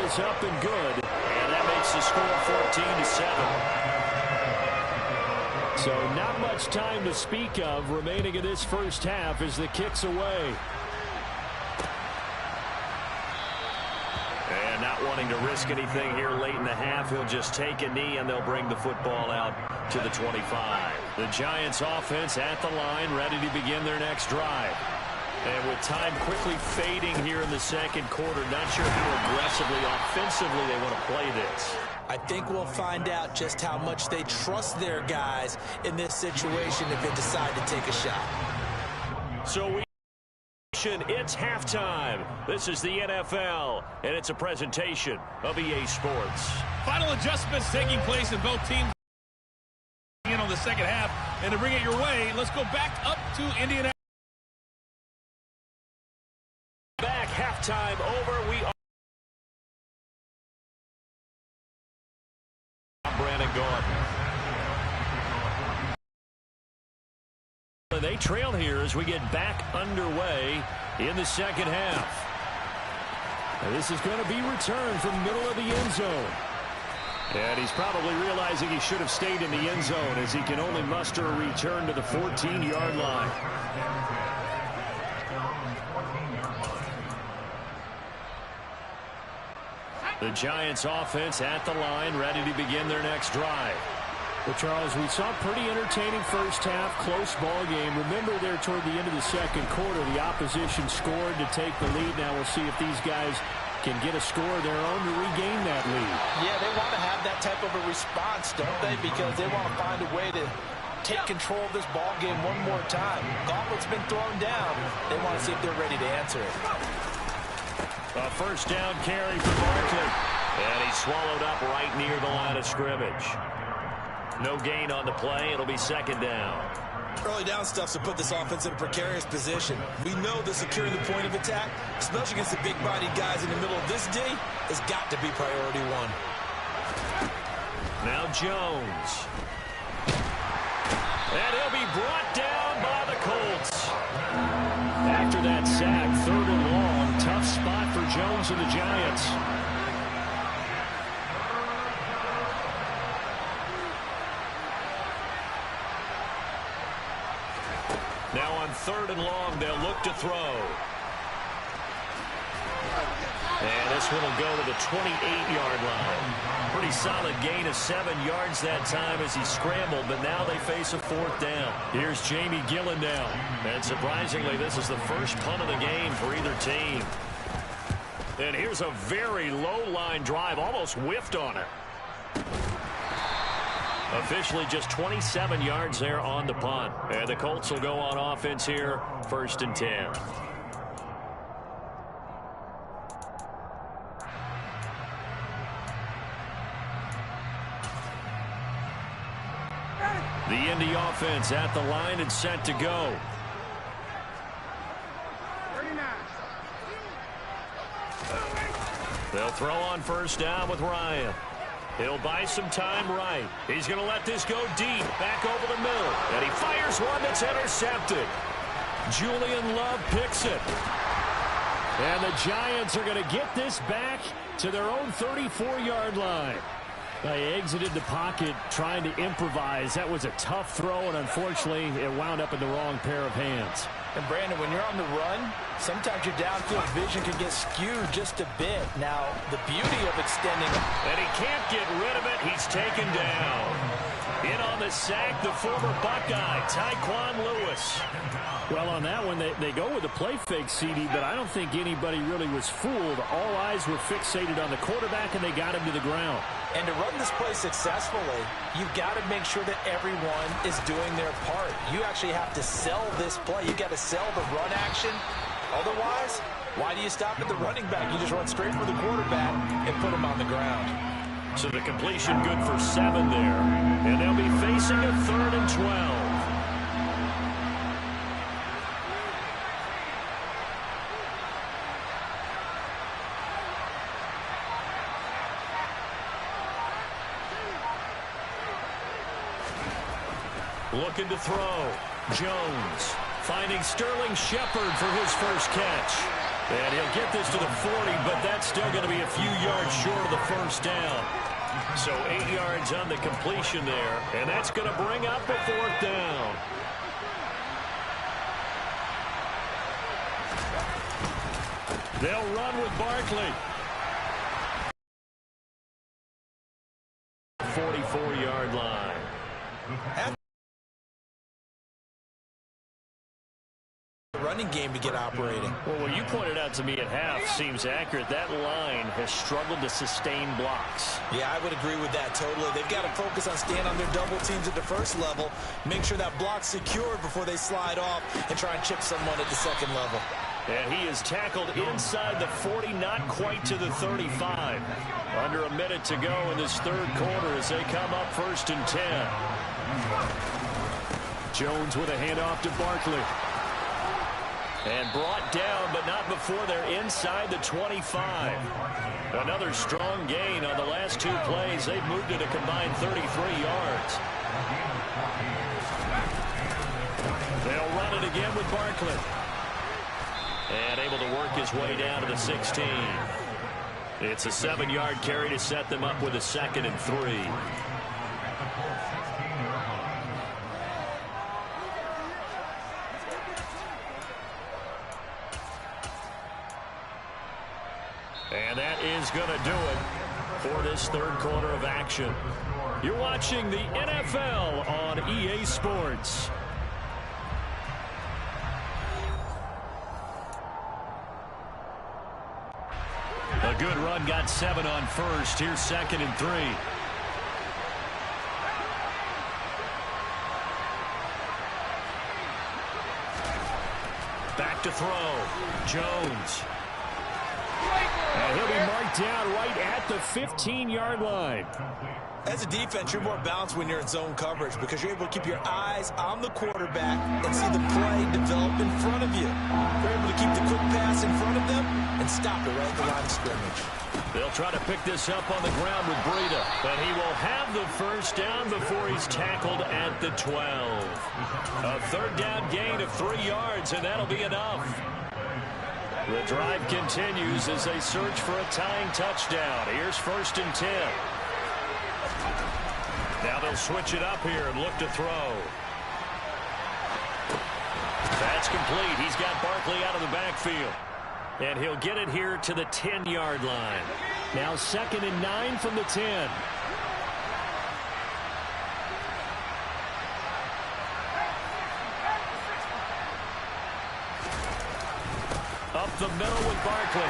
is up and good. And that makes the score 14-7. So not much time to speak of remaining in this first half as the kick's away. And not wanting to risk anything here late in the half, he'll just take a knee and they'll bring the football out to the 25. The Giants offense at the line, ready to begin their next drive. And with time quickly fading here in the second quarter, not sure how aggressively, offensively they want to play this. I think we'll find out just how much they trust their guys in this situation if they decide to take a shot. So it's halftime. This is the NFL, and it's a presentation of EA Sports. Final adjustments taking place in both teams in on the second half. And to bring it your way, let's go back up to Indianapolis. Back, halftime over. We are Brandon Gaudin. They trail here as we get back underway in the second half. And this is going to be returned from the middle of the end zone. And he's probably realizing he should have stayed in the end zone as he can only muster a return to the 14-yard line. The Giants offense at the line, ready to begin their next drive. Well, Charles, we saw a pretty entertaining first half, close ball game. Remember there toward the end of the second quarter, the opposition scored to take the lead. Now we'll see if these guys can get a score of their own to regain that lead. Yeah, they want to have that type of a response, don't they? Because they want to find a way to take control of this ball game one more time. Gauntlet's been thrown down. They want to see if they're ready to answer it. A first down carry for Barkley. And he's swallowed up right near the line of scrimmage. No gain on the play. It'll be second down. Early down stuff to put this offense in a precarious position. We know that securing the point of attack, especially against the big-bodied guys in the middle of this D, has got to be priority one. Now Jones. And he'll be brought down by the Colts. After that sack, third and long, tough spot for Jones and the Giants. Now on third and long, they'll look to throw. And this one will go to the 28-yard line. Pretty solid gain of 7 yards that time as he scrambled, but now they face a fourth down. Here's Jamie Gillen now. And surprisingly, this is the first punt of the game for either team. And here's a very low-line drive, almost whiffed on it. Officially just 27 yards there on the punt. And the Colts will go on offense here, 1st and 10. The Indy offense at the line and set to go. They'll throw on first down with Ryan. He'll buy some time right. He's going to let this go deep, back over the middle. And he fires one that's intercepted. Julian Love picks it. And the Giants are going to get this back to their own 34-yard line. They exited the pocket trying to improvise. That was a tough throw, and unfortunately, it wound up in the wrong pair of hands. And, Brandon, when you're on the run, sometimes your downfield vision can get skewed just a bit. Now, the beauty of extending. And he can't get rid of it. He's taken down. In on the sack, the former Buckeye, Tyquan Lewis. Well, on that one, they go with a play fake, CD, but I don't think anybody really was fooled. All eyes were fixated on the quarterback, and they got him to the ground. And to run this play successfully, you've got to make sure that everyone is doing their part. You actually have to sell this play. You've got to sell the run action. Otherwise, why do you stop at the running back? You just run straight for the quarterback and put him on the ground. So the completion good for 7 there. And they'll be facing a 3rd and 12. Looking to throw. Jones finding Sterling Shepard for his first catch. And he'll get this to the 40, but that's still going to be a few yards short of the first down. So 8 yards on the completion there, and that's going to bring up a fourth down. They'll run with Barkley. 44-yard line. Running game to get operating. Well, what you pointed out to me at half seems accurate. That line has struggled to sustain blocks. Yeah, I would agree with that totally. They've got to focus on staying on their double teams at the first level, make sure that block's secured before they slide off and try and chip someone at the second level. And he is tackled inside the 40, not quite to the 35. Under a minute to go in this third quarter as they come up 1st and 10. Jones with a handoff to Barkley. And brought down, but not before they're inside the 25. Another strong gain on the last 2 plays. They've moved it a combined 33 yards. They'll run it again with Barkley. And able to work his way down to the 16. It's a 7-yard carry to set them up with a 2nd and 3. And that is going to do it for this third quarter of action. You're watching the NFL on EA Sports. A good run, got 7 on first. Here's 2nd and 3. Back to throw. Jones. And he'll be marked down right at the 15-yard line. As a defense, you're more balanced when you're in zone coverage because you're able to keep your eyes on the quarterback and see the play develop in front of you. You're able to keep the quick pass in front of them and stop it right at the line of scrimmage. They'll try to pick this up on the ground with Breida, but he will have the first down before he's tackled at the 12. A third down gain of 3 yards, and that'll be enough. The drive continues as they search for a tying touchdown. Here's 1st and 10. Now they'll switch it up here and look to throw. That's complete. He's got Barkley out of the backfield. And he'll get it here to the 10-yard line. Now 2nd and 9 from the 10. Up the middle with Barkley.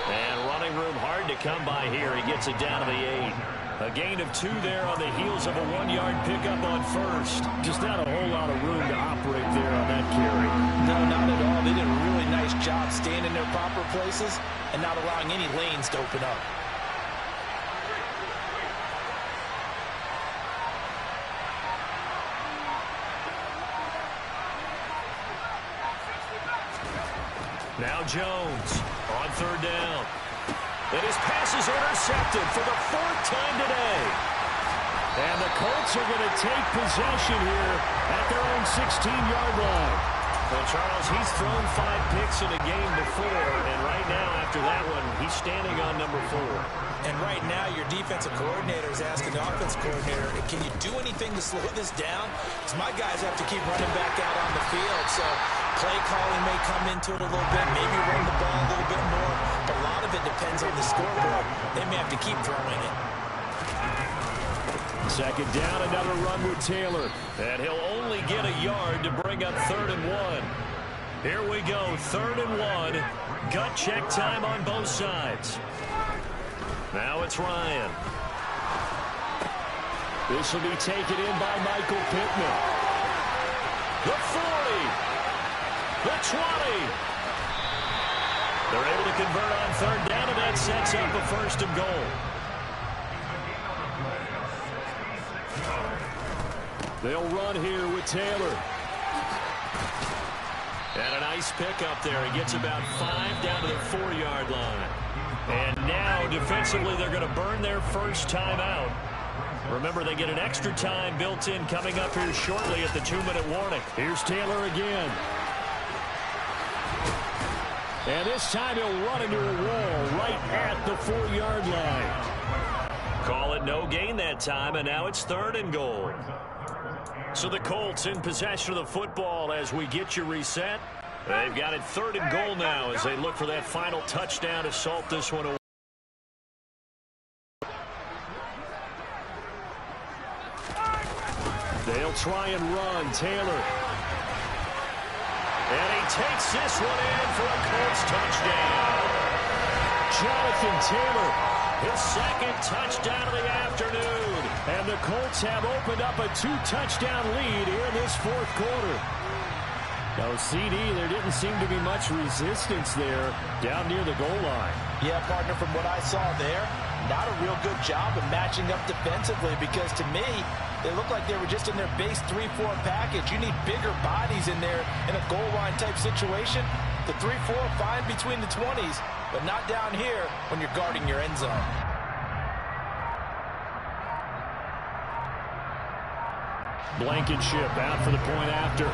And running room hard to come by here. He gets it down to the 8. A gain of 2 there on the heels of a 1-yard pickup on first. Just not a whole lot of room to operate there on that carry. No, not at all. They did a really nice job staying in their proper places and not allowing any lanes to open up. Now Jones on 3rd down. And his pass is intercepted for the 4th time today. And the Colts are going to take possession here at their own 16-yard line. Well, Charles, he's thrown 5 picks in a game before, and right now, after that one, he's standing on number 4. And right now, your defensive coordinator is asking the offensive coordinator, can you do anything to slow this down? Because my guys have to keep running back out on the field. So play calling may come into it a little bit, maybe run the ball a little bit more. But a lot of it depends on the scoreboard. They may have to keep throwing it. 2nd down, another run with Taylor. And he'll only get a yard to bring up 3rd and 1. Here we go, 3rd and 1. Gut check time on both sides. Now it's Ryan. This will be taken in by Michael Pittman. The 40. The 20. They're able to convert on 3rd down, and that sets up a 1st and goal. They'll run here with Taylor. And a nice pickup there. He gets about 5 down to the 4-yard line. And now, defensively, they're going to burn their first time out. Remember, they get an extra time built in coming up here shortly at the 2-minute warning. Here's Taylor again. And this time he'll run into a wall right at the 4-yard line. Call it no gain that time, and now it's 3rd and goal. So the Colts in possession of the football as we get you reset. They've got it 3rd and goal now as they look for that final touchdown to salt this one away. They'll try and run. Taylor. And he takes this one in for a Colts touchdown. Jonathan Taylor. His 2nd touchdown of the afternoon. And the Colts have opened up a 2-touchdown lead here in this 4th quarter. Now, CD, there didn't seem to be much resistance there down near the goal line. Yeah, partner, from what I saw there, not a real good job of matching up defensively because to me, they look like they were just in their base 3-4 package. You need bigger bodies in there in a goal line type situation. The 3-4 fine between the 20s, but not down here when you're guarding your end zone. Blankenship out for the point after.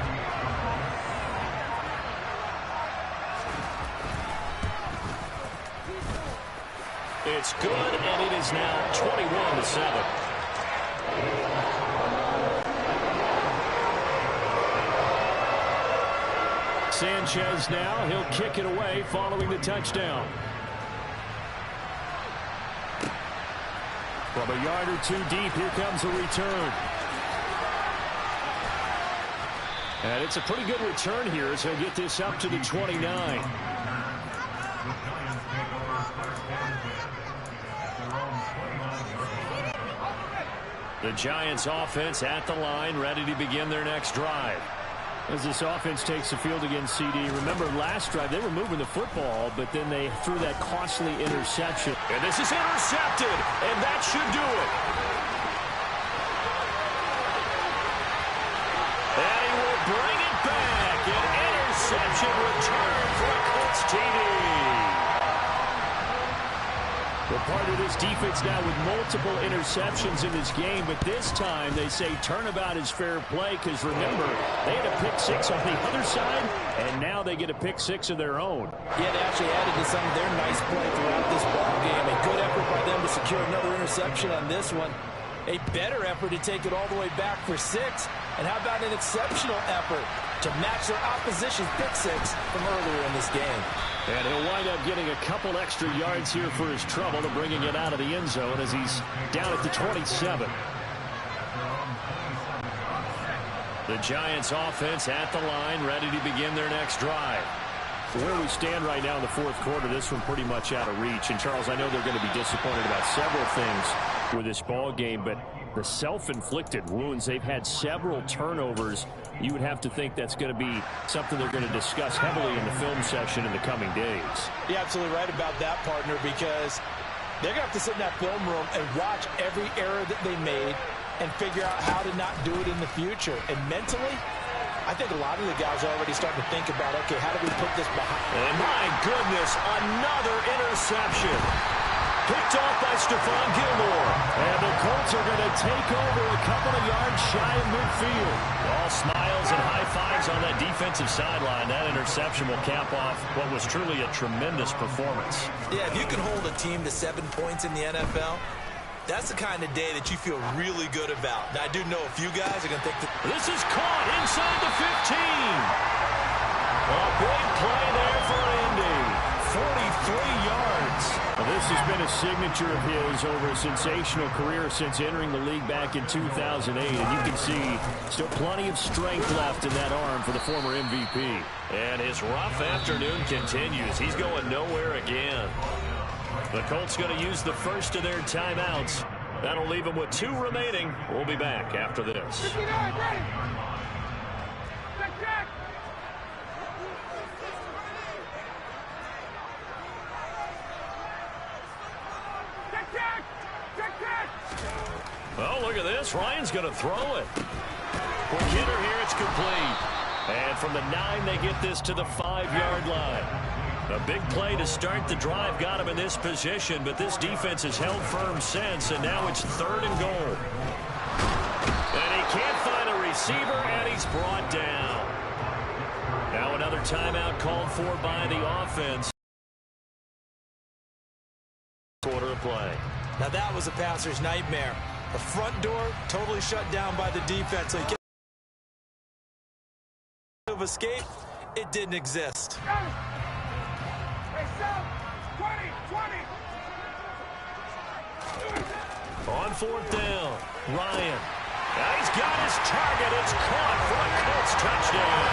It's good, and it is now 21-7. Sanchez now, he'll kick it away following the touchdown. From a yard or 2 deep, here comes a return. And it's a pretty good return here as he'll get this up to the 29. The Giants offense at the line, ready to begin their next drive. As this offense takes the field against CD, remember last drive they were moving the football, but then they threw that costly interception. And this is intercepted, and that should do it. And he will bring it back. An interception return for a Colts TD. Well, part of this defense now with multiple interceptions in this game, but this time they say turnabout is fair play because remember, they had a pick 6 on the other side, and now they get a pick 6 of their own. Yeah, they actually added to some of their nice play throughout this ball game. A good effort by them to secure another interception on this one. A better effort to take it all the way back for 6. And how about an exceptional effort to match their opposition's pick 6 from earlier in this game. And he'll wind up getting a couple extra yards here for his trouble to bringing it out of the end zone as he's down at the 27. The Giants offense at the line, ready to begin their next drive. Where we stand right now in the 4th quarter, this one pretty much out of reach. And, Charles, I know they're going to be disappointed about several things with this ball game, but the self-inflicted wounds, they've had several turnovers. You would have to think that's going to be something they're going to discuss heavily in the film session in the coming days. You're absolutely right about that, partner, because they're going to have to sit in that film room and watch every error that they made and figure out how to not do it in the future. And mentally, I think a lot of the guys are already starting to think about, okay, how do we put this behind? And my goodness, another interception. Picked off by Stephon Gilmore. And the Colts are going to take over a couple of yards shy of midfield. All smiles and high fives on that defensive sideline. That interception will cap off what was truly a tremendous performance. Yeah, if you can hold a team to 7 points in the NFL, that's the kind of day that you feel really good about. Now, I do know a few guys are going to think that this is caught inside the 15. A big play there for Indy. 43 yards. Well, this has been a signature of his over a sensational career since entering the league back in 2008. And you can see still plenty of strength left in that arm for the former MVP. And his rough afternoon continues. He's going nowhere again. The Colts going to use the first of their timeouts. That'll leave them with 2 remaining. We'll be back after this. Oh, look at this. Ryan's going to throw it. For Kidder here, it's complete. And from the 9, they get this to the 5-yard line. A big play to start the drive got him in this position, but this defense has held firm since, and now it's 3rd and goal. And he can't find a receiver, and he's brought down. Now another timeout called for by the offense. play. Now that was a passer's nightmare. The front door totally shut down by the defense. So he can't of escape. It didn't exist. On fourth down, Ryan. He's got his target. It's caught for a Colts touchdown.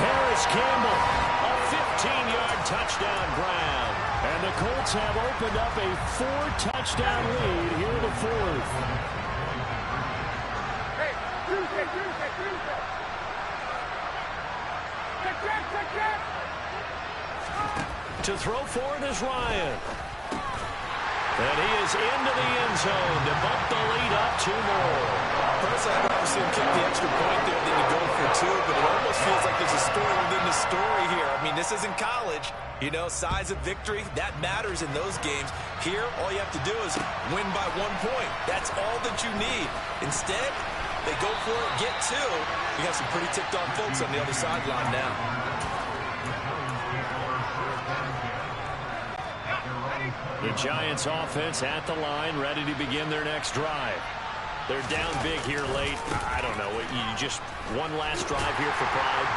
Harris Campbell, a 15-yard touchdown grab. And the Colts have opened up a 4-touchdown lead here in the fourth. To throw for it is Ryan. And he is into the end zone to bump the lead up 2 more. Personally, I'd rather see him kick the extra point there than to go for 2, but it almost feels like there's a story within the story here. I mean, this isn't college. You know, size of victory, that matters in those games. Here, all you have to do is win by 1 point. That's all that you need. Instead, they go for it, get 2. You got some pretty ticked-off folks on the other sideline now. The Giants offense at the line, ready to begin their next drive. They're down big here late. I don't know. You just one last drive here for pride.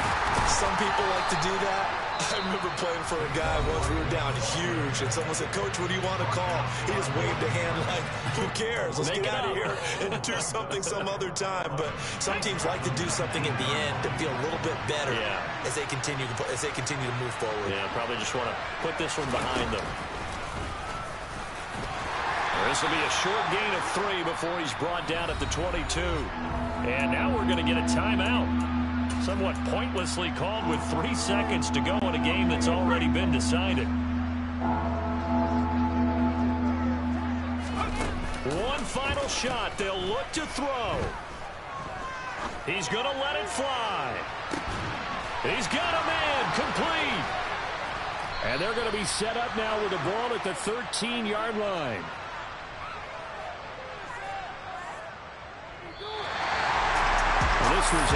Some people like to do that. I remember playing for a guy once. We were down huge, and someone said, "Coach, what do you want to call?" He just waved a hand like, "Who cares? Let's get out of here and do something some other time." But some teams like to do something at the end to feel a little bit better as they continue to move forward. Yeah, probably just want to put this one behind them. This will be a short gain of 3 before he's brought down at the 22. And now we're going to get a timeout. Somewhat pointlessly called with 3 seconds to go in a game that's already been decided. One final shot. They'll look to throw. He's going to let it fly. He's got a man complete. And they're going to be set up now with the ball at the 13-yard line. This was a